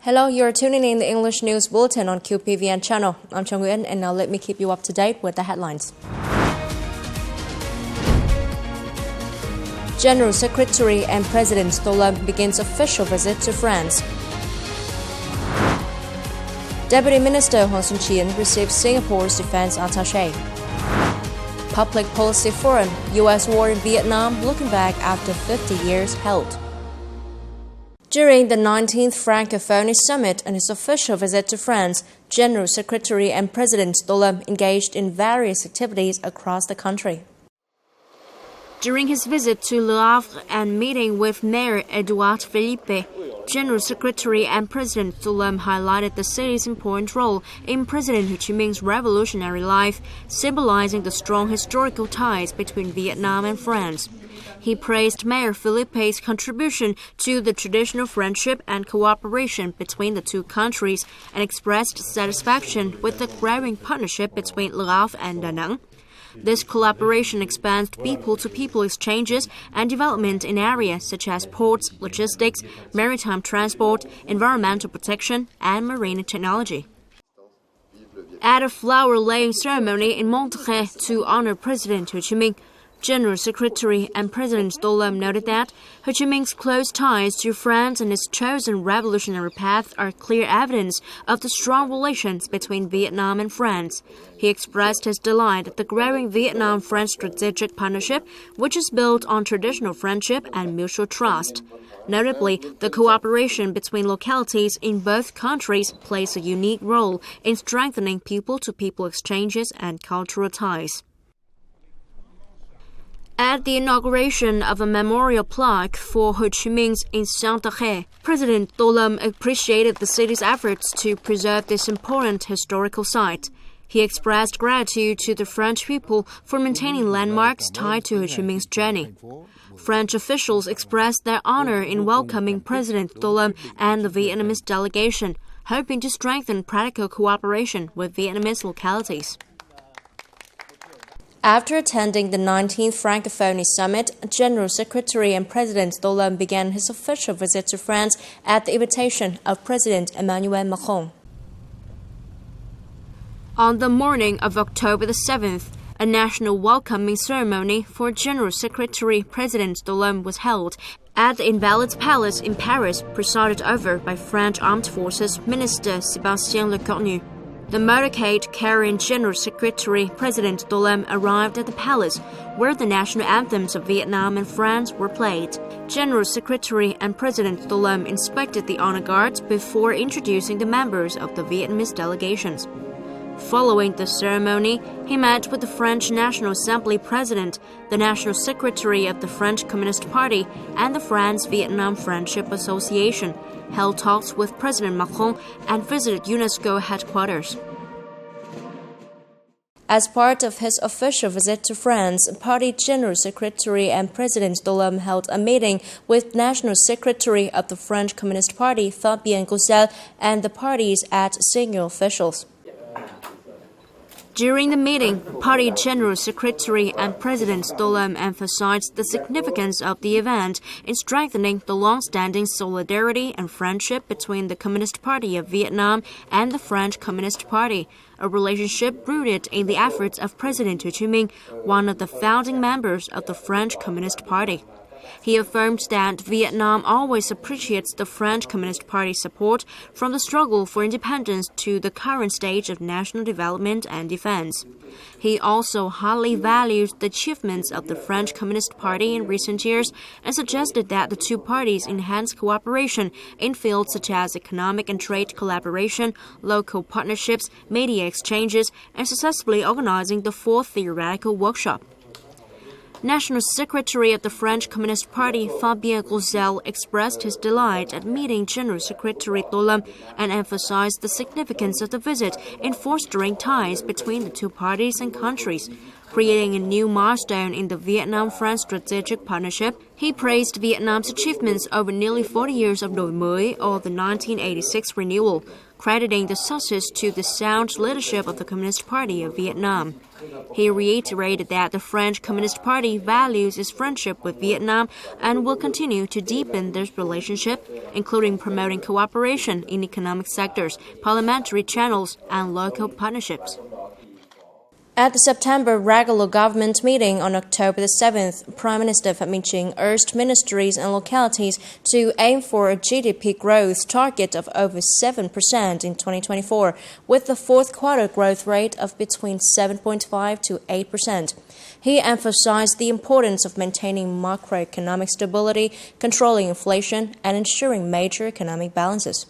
Hello, you're tuning in the English News Bulletin on QPVN channel. I'm Nguyễn, and now let me keep you up to date with the headlines. General Secretary and President Reup begins official visit to France. Deputy Minister CHIEN receives Singapore's defense attaché. Public Policy Forum, U.S. War in Vietnam, looking back after 50 years held. During the 19th Francophone Summit and his official visit to France, General Secretary and President Reup engaged in various activities across the country. During his visit to Le Havre and meeting with Mayor Edouard Philippe, General Secretary and President Reup highlighted the city's important role in President Ho Chi Minh's revolutionary life, symbolizing the strong historical ties between Vietnam and France. He praised Mayor Philippe's contribution to the traditional friendship and cooperation between the two countries and expressed satisfaction with the growing partnership between Le Havre and Da Nang. This collaboration expands people-to-people exchanges and development in areas such as ports, logistics, maritime transport, environmental protection, and marine technology. At a flower-laying ceremony in Monterrey to honor President Ho Chi Minh, General Secretary and President Reup noted that Ho Chi Minh's close ties to France and his chosen revolutionary path are clear evidence of the strong relations between Vietnam and France. He expressed his delight at the growing Vietnam-France strategic partnership, which is built on traditional friendship and mutual trust. Notably, the cooperation between localities in both countries plays a unique role in strengthening people-to-people exchanges and cultural ties. At the inauguration of a memorial plaque for Ho Chi Minh in Saint-Tropez, President Reup appreciated the city's efforts to preserve this important historical site. He expressed gratitude to the French people for maintaining landmarks tied to Ho Chi Minh's journey. French officials expressed their honor in welcoming President Reup and the Vietnamese delegation, hoping to strengthen practical cooperation with Vietnamese localities. After attending the 19th Francophone Summit, General Secretary and President Reup began his official visit to France at the invitation of President Emmanuel Macron. On the morning of October the 7th, a national welcoming ceremony for General Secretary President Reup was held at the Invalids Palace in Paris, presided over by French Armed Forces Minister Sébastien Lecornu. The motorcade carrying General Secretary President Reup arrived at the palace, where the national anthems of Vietnam and France were played. General Secretary and President Reup inspected the honor guards before introducing the members of the Vietnamese delegations. Following the ceremony, he met with the French National Assembly President, the National Secretary of the French Communist Party, and the France-Vietnam Friendship Association, held talks with President Macron, and visited UNESCO headquarters. As part of his official visit to France, Party General Secretary and President Reup held a meeting with National Secretary of the French Communist Party, Fabien Roussel, and the party's senior officials. During the meeting, Party General Secretary and President Reup emphasized the significance of the event in strengthening the long-standing solidarity and friendship between the Communist Party of Vietnam and the French Communist Party, a relationship rooted in the efforts of President Ho Chi Minh, one of the founding members of the French Communist Party. He affirmed that Vietnam always appreciates the French Communist Party's support from the struggle for independence to the current stage of national development and defense. He also highly valued the achievements of the French Communist Party in recent years and suggested that the two parties enhance cooperation in fields such as economic and trade collaboration, local partnerships, media exchanges, and successfully organizing the fourth theoretical workshop. National Secretary of the French Communist Party, Fabien Roussel, expressed his delight at meeting General Secretary Reup and emphasized the significance of the visit in fostering ties between the two parties and countries. creating a new milestone in the Vietnam-France strategic partnership. He praised Vietnam's achievements over nearly 40 years of Đổi mới or the 1986 renewal, crediting the success to the sound leadership of the Communist Party of Vietnam. He reiterated that the French Communist Party values its friendship with Vietnam and will continue to deepen this relationship, including promoting cooperation in economic sectors, parliamentary channels, and local partnerships. At the September regular government meeting on October the 7th, Prime Minister Phạm Minh Chính urged ministries and localities to aim for a GDP growth target of over 7% in 2024, with the fourth quarter growth rate of between 7.5 to 8%. He emphasized the importance of maintaining macroeconomic stability, controlling inflation, and ensuring major economic balances.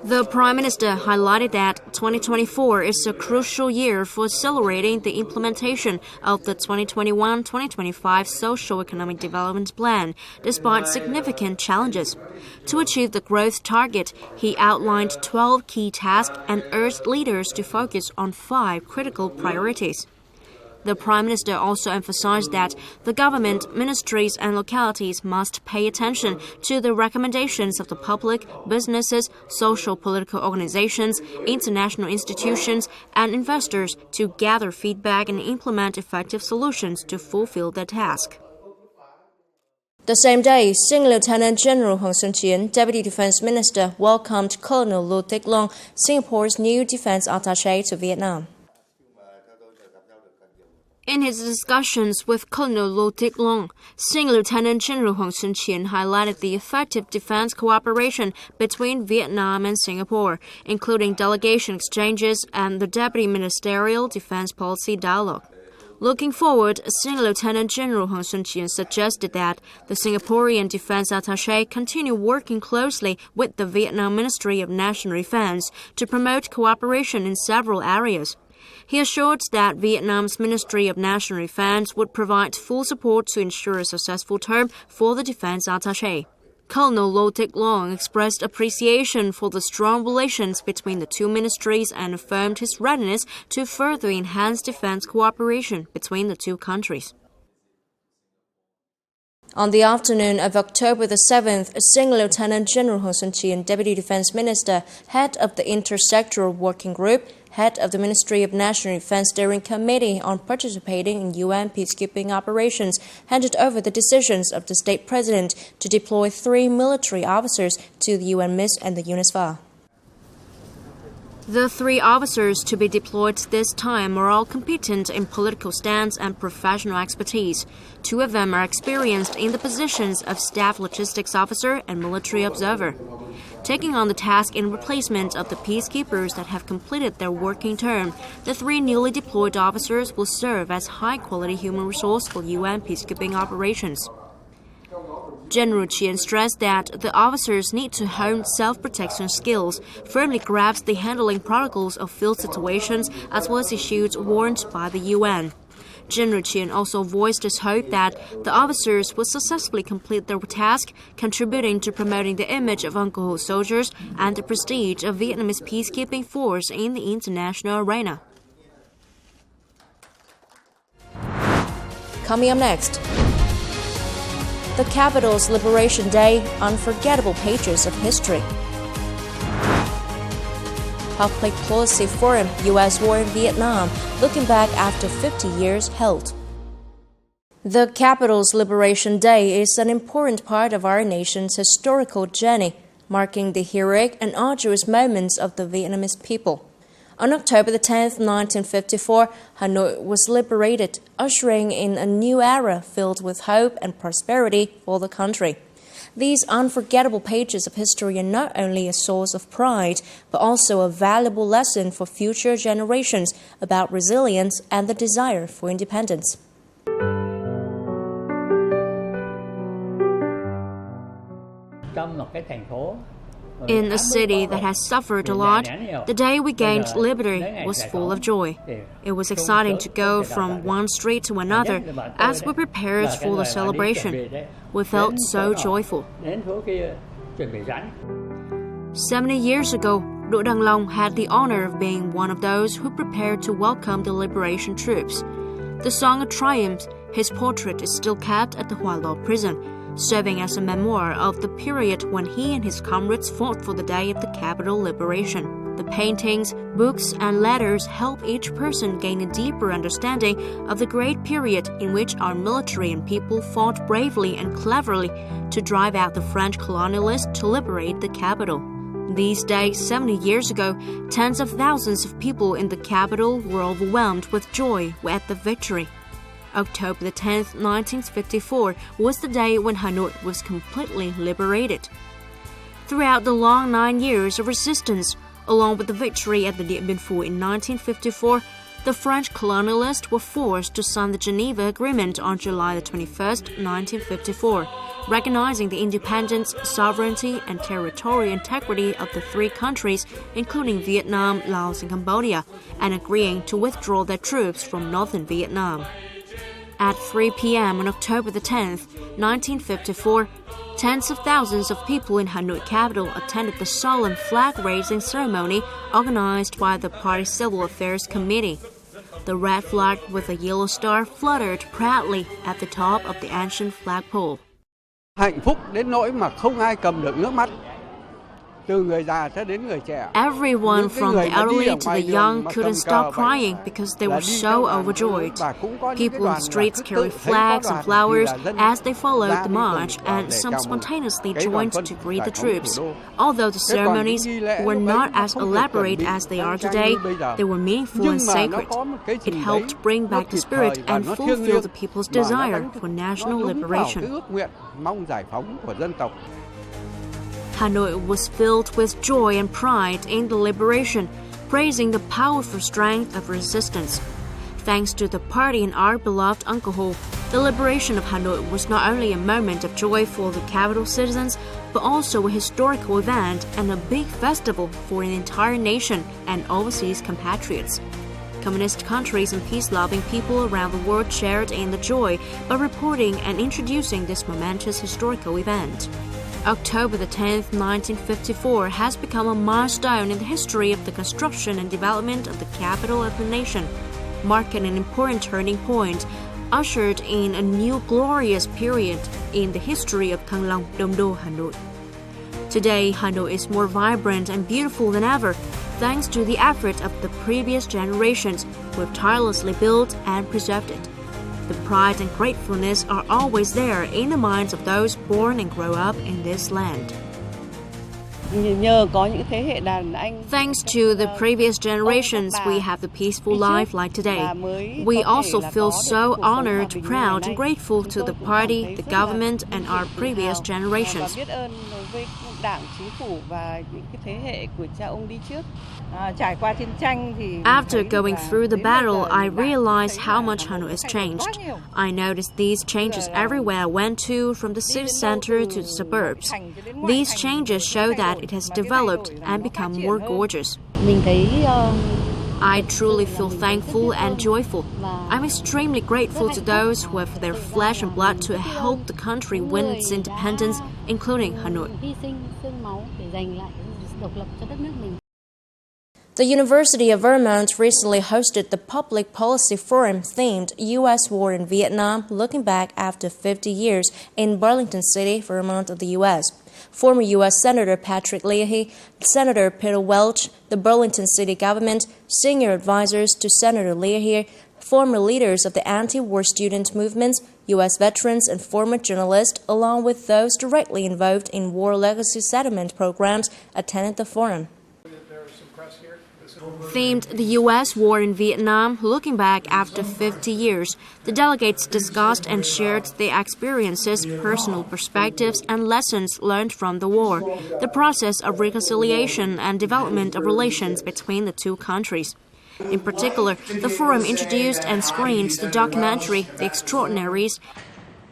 The Prime Minister highlighted that 2024 is a crucial year for accelerating the implementation of the 2021-2025 Socio-Economic Development Plan, despite significant challenges. To achieve the growth target, he outlined 12 key tasks and urged leaders to focus on 5 critical priorities. The Prime Minister also emphasized that the government, ministries and localities must pay attention to the recommendations of the public, businesses, social-political organizations, international institutions and investors to gather feedback and implement effective solutions to fulfill their task. The same day, Senior Lieutenant General Hoàng Xuân Chiến, Deputy Defense Minister, welcomed Colonel Lu Teck Long, Singapore's new defense attaché to Vietnam. In his discussions with Colonel Lu Teck Long, Senior Lieutenant General Hoàng Xuân Chiến highlighted the effective defense cooperation between Vietnam and Singapore, including delegation exchanges and the Deputy Ministerial Defense Policy Dialogue. Looking forward, Senior Lieutenant General Hoàng Xuân Chiến suggested that the Singaporean Defense Attaché continue working closely with the Vietnam Ministry of National Defense to promote cooperation in several areas. He assured that Vietnam's Ministry of National Defense would provide full support to ensure a successful term for the defense attaché. Colonel Lu Teck Long expressed appreciation for the strong relations between the two ministries and affirmed his readiness to further enhance defense cooperation between the two countries. On the afternoon of October the 7th, Senior Lieutenant General Hoàng Xuân Chiến, Deputy Defense Minister, head of the Intersectoral Working Group, head of the Ministry of National Defense Steering Committee on participating in UN peacekeeping operations, handed over the decisions of the state president to deploy 3 military officers to the UNMISS and the UNISFA. The 3 officers to be deployed this time are all competent in political stance and professional expertise. 2 of them are experienced in the positions of Staff Logistics Officer and Military Observer. Taking on the task in replacement of the peacekeepers that have completed their working term, the 3 newly deployed officers will serve as high-quality human resource for UN peacekeeping operations. General CHIEN stressed that the officers need to hone self-protection skills, firmly grasp the handling protocols of field situations, as well as issues warned by the UN. General CHIEN also voiced his hope that the officers will successfully complete their task, contributing to promoting the image of Uncle soldiers and the prestige of Vietnamese peacekeeping force in the international arena. Coming up next, the capital's Liberation Day, unforgettable pages of history. Public Policy Forum, U.S. War in Vietnam, looking back after 50 years held. The capital's Liberation Day is an important part of our nation's historical journey, marking the heroic and arduous moments of the Vietnamese people. On October 10, 1954, Hanoi was liberated, ushering in a new era filled with hope and prosperity for the country. These unforgettable pages of history are not only a source of pride, but also a valuable lesson for future generations about resilience and the desire for independence. In a city that has suffered a lot, the day we gained liberty was full of joy. It was exciting to go from one street to another as we prepared for the celebration. We felt so joyful. 70 years ago, Đỗ Đăng Long had the honor of being one of those who prepared to welcome the liberation troops. The Song of Triumph, his portrait is still kept at the Hỏa Lò prison, serving as a memoir of the period when he and his comrades fought for the day of the capital liberation. The paintings, books, and letters help each person gain a deeper understanding of the great period in which our military and people fought bravely and cleverly to drive out the French colonialists to liberate the capital. These days, 70 years ago, tens of thousands of people in the capital were overwhelmed with joy at the victory. October 10, 1954 was the day when Hanoi was completely liberated. Throughout the long 9 years of resistance, along with the victory at the Điện Biên Phủ in 1954, the French colonialists were forced to sign the Geneva Agreement on July 21, 1954, recognizing the independence, sovereignty, and territorial integrity of the three countries, including Vietnam, Laos, and Cambodia, and agreeing to withdraw their troops from northern Vietnam. At 3 p.m. on October 10, 1954, tens of thousands of people in Hanoi capital attended the solemn flag-raising ceremony organized by the Party Civil Affairs Committee. The red flag with a yellow star fluttered proudly at the top of the ancient flagpole. Hạnh phúc đến nỗi mà không ai cầm được nước mắt. Everyone from the elderly to the young couldn't stop crying because they were so overjoyed. People in the streets carried flags and flowers as they followed the march, and some spontaneously joined to greet the troops. Although the ceremonies were not as elaborate as they are today, they were meaningful and sacred. It helped bring back the spirit and fulfill the people's desire for national liberation. Hanoi was filled with joy and pride in the liberation, praising the powerful strength of resistance. Thanks to the party and our beloved alcohol, the liberation of Hanoi was not only a moment of joy for the capital citizens, but also a historical event and a big festival for an entire nation and overseas compatriots. Communist countries and peace-loving people around the world shared in the joy by reporting and introducing this momentous historical event. October 10, 1954 has become a milestone in the history of the construction and development of the capital of the nation, marking an important turning point, ushered in a new glorious period in the history of Thăng Long, Đông Đô, Hanoi. Today, Hanoi is more vibrant and beautiful than ever, thanks to the effort of the previous generations who have tirelessly built and preserved it. The pride and gratefulness are always there in the minds of those born and grow up in this land. Thanks to the previous generations, we have the peaceful life like today. We also feel so honored, proud, and grateful to the party, the government, and our previous generations. After going through the battle, I realized how much Hanoi has changed. I noticed these changes everywhere I went to, from the city center to the suburbs. These changes show that it has developed and become more gorgeous. I truly feel thankful and joyful. I'm extremely grateful to those who have their flesh and blood to help the country win its independence, including Hanoi. The University of Vermont recently hosted the Public Policy Forum themed U.S. War in Vietnam, looking back after 50 years in Burlington City, Vermont of the U.S. Former U.S. Senator Patrick Leahy, Senator Peter Welch, the Burlington City government, senior advisors to Senator Leahy, former leaders of the anti-war student movement, U.S. veterans and former journalists, along with those directly involved in war legacy settlement programs, attended the forum. Themed the U.S. War in Vietnam, looking back after 50 years, the delegates discussed and shared their experiences, personal perspectives, and lessons learned from the war, the process of reconciliation and development of relations between the two countries. In particular, the forum introduced and screened the documentary The Extraordinaries,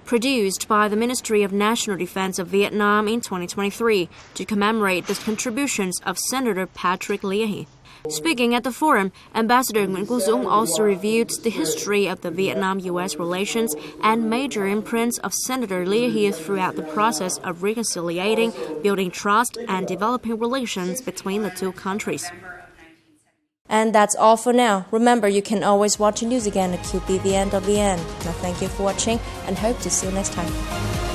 produced by the Ministry of National Defense of Vietnam in 2023 to commemorate the contributions of Senator Patrick Leahy. Speaking at the forum, Ambassador Nguyễn Quốc Dũng also reviewed the history of the Vietnam-U.S. relations and major imprints of Senator Leahy throughout the process of reconciliating, building trust, and developing relations between the two countries. And that's all for now. Remember, you can always watch the news again at QPVN.vn. Now, thank you for watching and hope to see you next time.